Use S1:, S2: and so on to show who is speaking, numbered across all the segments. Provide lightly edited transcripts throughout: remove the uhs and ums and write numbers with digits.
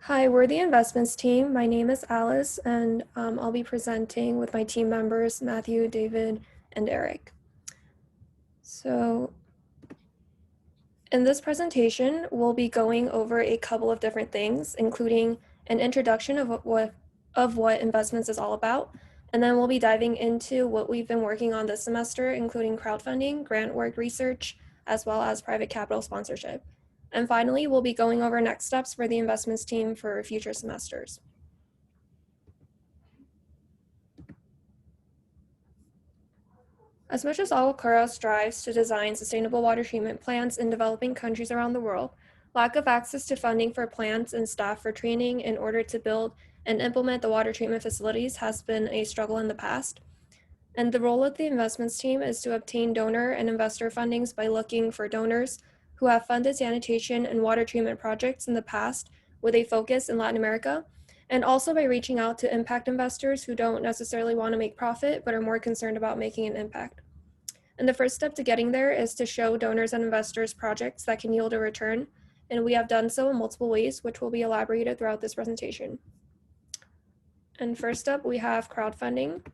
S1: Hi, we're the investments team. My name is Alice, and I'll be presenting with my team members, Matthew, David, and Eric. So in this presentation, we'll be going over a couple of different things, including an introduction of what investments is all about, and then we'll be diving into what we've been working on this semester, including crowdfunding, grant work research, as well as private capital sponsorship. And finally, we'll be going over next steps for the investments team for future semesters. As much as AguaClara strives to design sustainable water treatment plants in developing countries around the world, lack of access to funding for plants and staff for training in order to build and implement the water treatment facilities has been a struggle in the past. And the role of the investments team is to obtain donor and investor fundings by looking for donors who have funded sanitation and water treatment projects in the past with a focus in Latin America, and also by reaching out to impact investors who don't necessarily want to make profit but are more concerned about making an impact. And the first step to getting there is to show donors and investors projects that can yield a return, and we have done so in multiple ways, which will be elaborated throughout this presentation. And first up, we have crowdfunding.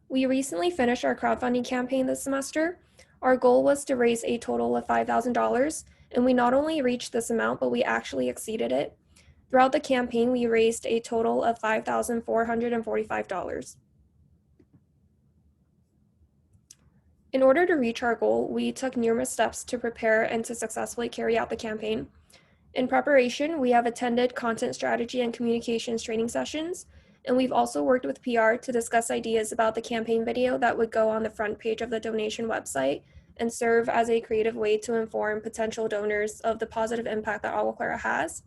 S1: We recently finished our crowdfunding campaign this semester. Our goal was to raise a total of $5,000, and we not only reached this amount, but we actually exceeded it. Throughout the campaign, we raised a total of $5,445. In order to reach our goal, we took numerous steps to prepare and to successfully carry out the campaign. In preparation, we have attended content strategy and communications training sessions, and we've also worked with PR to discuss ideas about the campaign video that would go on the front page of the donation website and serve as a creative way to inform potential donors of the positive impact that AguaClara has.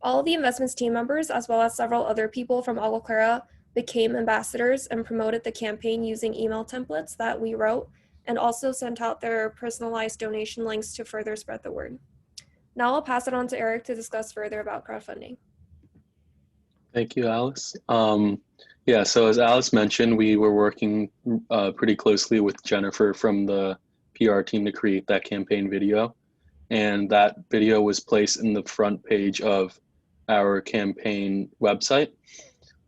S1: All of the investments team members, as well as several other people from AguaClara, became ambassadors and promoted the campaign using email templates that we wrote, and also sent out their personalized donation links to further spread the word. Now I'll pass it on to Eric to discuss further about crowdfunding.
S2: Thank you, Alice. Yeah, so as Alice mentioned, we were working pretty closely with Jennifer from the PR team to create that campaign video. And that video was placed in the front page of our campaign website.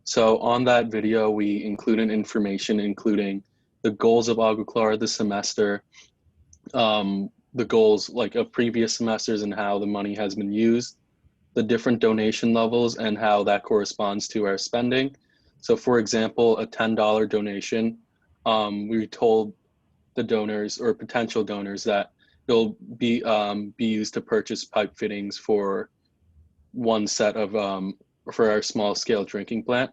S2: So on that video, we included information including the goals of AguaClara this semester, the goals like of previous semesters and how the money has been used, the different donation levels and how that corresponds to our spending. So for example, a $10 donation, we told the donors or potential donors that it'll be used to purchase pipe fittings for one set of for our small scale drinking plant.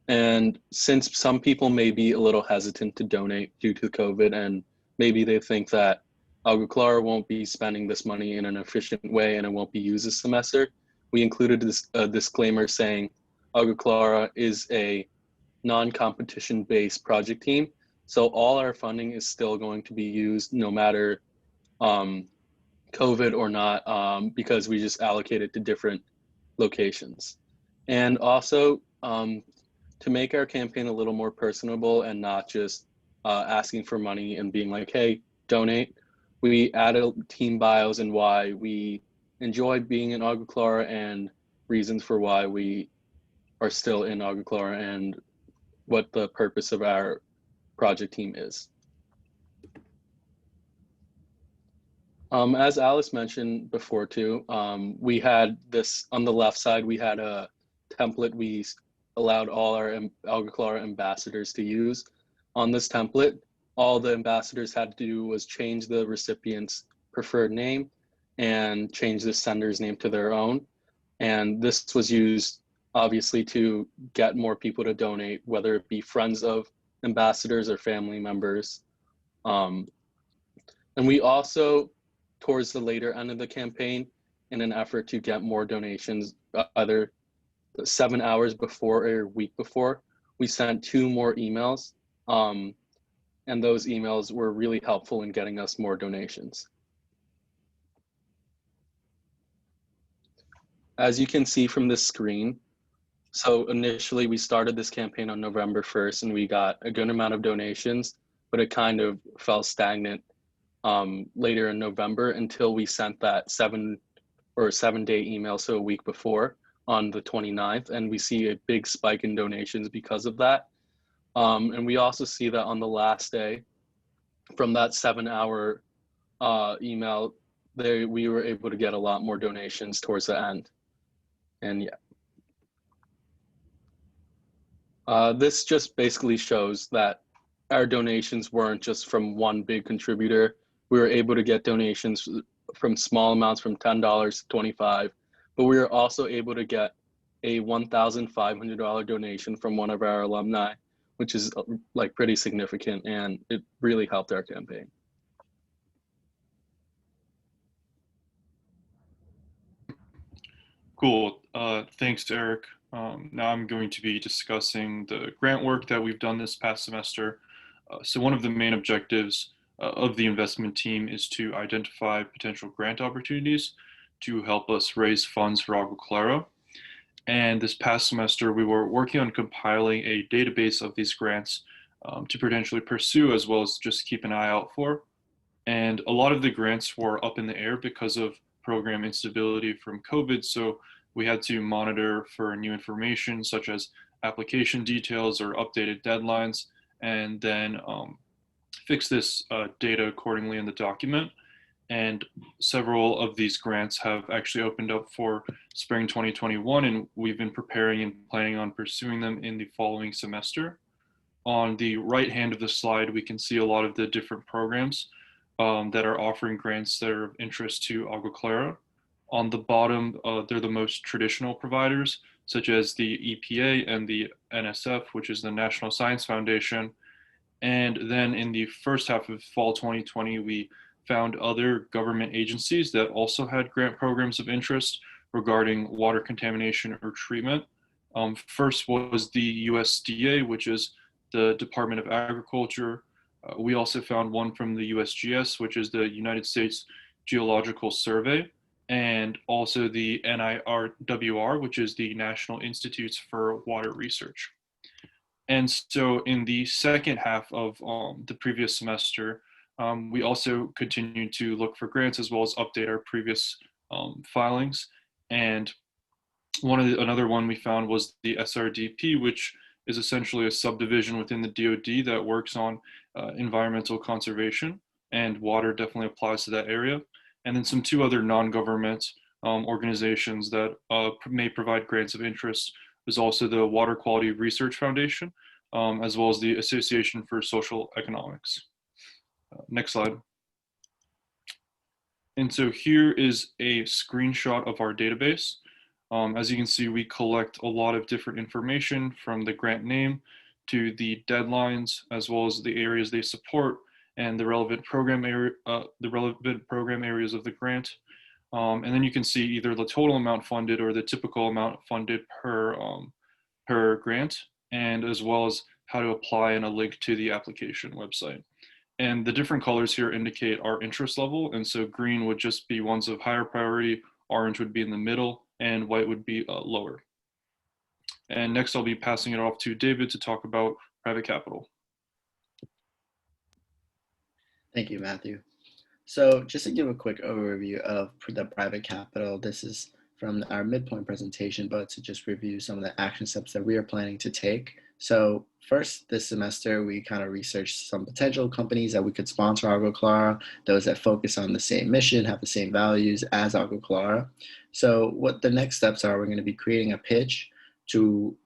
S2: And since some people may be a little hesitant to donate due to COVID, and maybe they think that AguaClara won't be spending this money in an efficient way and it won't be used this semester, we included this disclaimer saying AguaClara is a non-competition based project team. So all our funding is still going to be used no matter COVID or not, because we just allocate it to different locations. And also to make our campaign a little more personable and not just asking for money and being like, hey, donate, we added team bios and why we enjoy being in AguaClara and reasons for why we are still in AguaClara and what the purpose of our project team is. As Alice mentioned before too, we had this on the left side, we had a template we allowed all our AguaClara ambassadors to use. On this template, all the ambassadors had to do was change the recipient's preferred name and change the sender's name to their own. And this was used obviously to get more people to donate, whether it be friends of ambassadors or family members. And we also, towards the later end of the campaign, in an effort to get more donations, either 7 hours before or a week before, we sent 2 more emails. And those emails were really helpful in getting us more donations. As you can see from this screen, so initially we started this campaign on November 1st and we got a good amount of donations, but it kind of fell stagnant later in November until we sent that 7 or a 7-day email, so a week before on the 29th, and we see a big spike in donations because of that. And we also see that on the last day, from that 7-hour email, we were able to get a lot more donations towards the end. And yeah. This just basically shows that our donations weren't just from one big contributor. We were able to get donations from small amounts, from $10 to $25, but we were also able to get a $1,500 donation from one of our alumni, which is like pretty significant, and it really helped our campaign.
S3: Cool. Thanks, Eric. Now I'm going to be discussing the grant work that we've done this past semester. So one of the main objectives of the investment team is to identify potential grant opportunities to help us raise funds for AguaClara. And this past semester, we were working on compiling a database of these grants to potentially pursue, as well as just keep an eye out for. And a lot of the grants were up in the air because of program instability from COVID. So we had to monitor for new information, such as application details or updated deadlines, and then fix this data accordingly in the document. And several of these grants have actually opened up for spring 2021, and we've been preparing and planning on pursuing them in the following semester. On the right hand of the slide, we can see a lot of the different programs that are offering grants that are of interest to AguaClara. On the bottom, they're the most traditional providers, such as the EPA and the NSF, which is the National Science Foundation. And then in the first half of fall 2020, we found other government agencies that also had grant programs of interest regarding water contamination or treatment. First was the USDA, which is the Department of Agriculture. We also found one from the USGS, which is the United States Geological Survey, and also the NIRWR, which is the National Institutes for Water Research. And so in the second half of the previous semester, we also continued to look for grants as well as update our previous filings. And another one we found was the SRDP, which is essentially a subdivision within the DoD that works on environmental conservation, and water definitely applies to that area. And then two other non-government organizations that may provide grants of interest is also the Water Quality Research Foundation, as well as the Association for Social Economics. Next slide. And so here is a screenshot of our database. As you can see, we collect a lot of different information, from the grant name to the deadlines, as well as the areas they support and the relevant program areas of the grant. And then you can see either the total amount funded or the typical amount funded per grant, and as well as how to apply and a link to the application website. And the different colors here indicate our interest level. And so green would just be ones of higher priority, orange would be in the middle, and white would be lower. And next I'll be passing it off to David to talk about private capital.
S4: Thank you, Matthew. So just to give a quick overview of the private capital, this is from our midpoint presentation, but to just review some of the action steps that we are planning to take. So first, this semester, we kind of researched some potential companies that we could sponsor AguaClara, those that focus on the same mission, have the same values as AguaClara. So what the next steps are, we're going to be creating a pitch to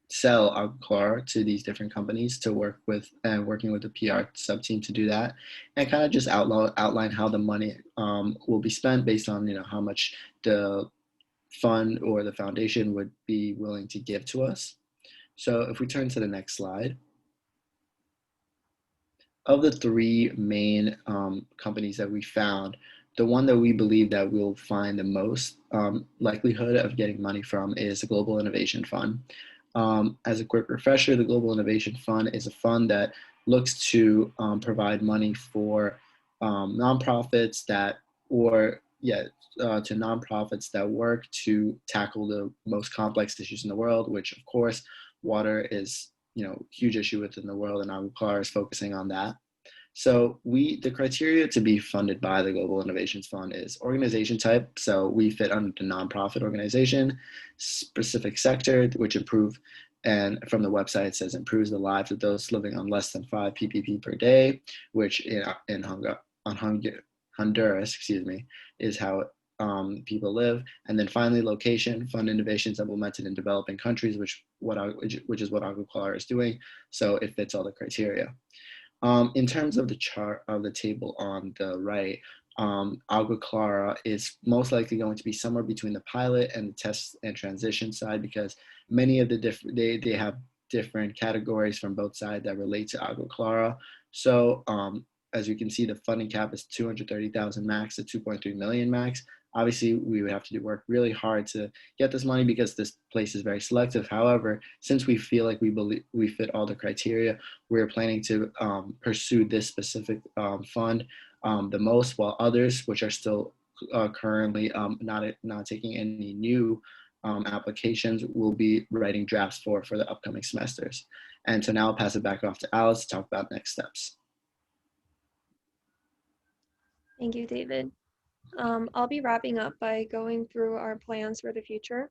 S4: sell AguaClara to these different companies to work with, and working with the PR sub-team to do that, and kind of just outline how the money will be spent based on how much the fund or the foundation would be willing to give to us. So if we turn to the next slide, of the three main companies that we found, the one that we believe that we'll find the most likelihood of getting money from is the Global Innovation Fund. As a quick refresher, the Global Innovation Fund is a fund that looks to provide money for nonprofits that work to tackle the most complex issues in the world, which of course water is huge issue within the world, and AguaClara is focusing on that. So the criteria to be funded by the Global Innovations Fund is organization type. So we fit under the nonprofit organization, specific sector, which improve, and from the website it says improves the lives of those living on less than 5 ppb per day, which in Honduras, is how people live. And then finally, location, fund innovations implemented in developing countries, which is what AguaClara is doing. So it fits all the criteria. In terms of the chart of the table on the right, AguaClara is most likely going to be somewhere between the pilot and the test and transition side, because many of the they have different categories from both sides that relate to AguaClara. So as you can see, the funding cap is 230,000 max to 2.3 million max. Obviously, we would have to work really hard to get this money because this place is very selective. However, since we feel like we fit all the criteria, we're planning to pursue this specific fund the most, while others, which are still currently not taking any new applications, will be writing drafts for the upcoming semesters. And so now I'll pass it back off to Alice to talk about next steps.
S1: Thank you, David. I'll be wrapping up by going through our plans for the future.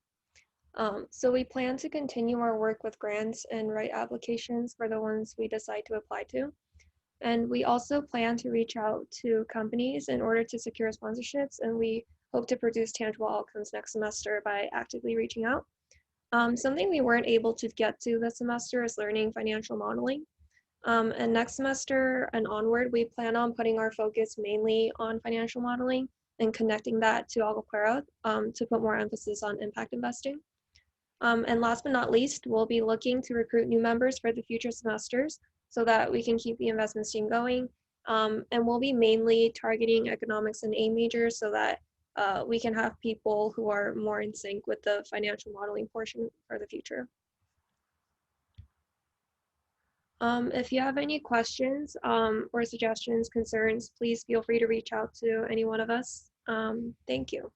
S1: So we plan to continue our work with grants and write applications for the ones we decide to apply to. And we also plan to reach out to companies in order to secure sponsorships, and we hope to produce tangible outcomes next semester by actively reaching out. Something we weren't able to get to this semester is learning financial modeling. And next semester and onward, we plan on putting our focus mainly on financial modeling and connecting that to AguaClara to put more emphasis on impact investing. And last but not least, we'll be looking to recruit new members for the future semesters so that we can keep the investments team going. And we'll be mainly targeting economics and A majors so that we can have people who are more in sync with the financial modeling portion for the future. If you have any questions or suggestions, concerns, please feel free to reach out to any one of us. Thank you.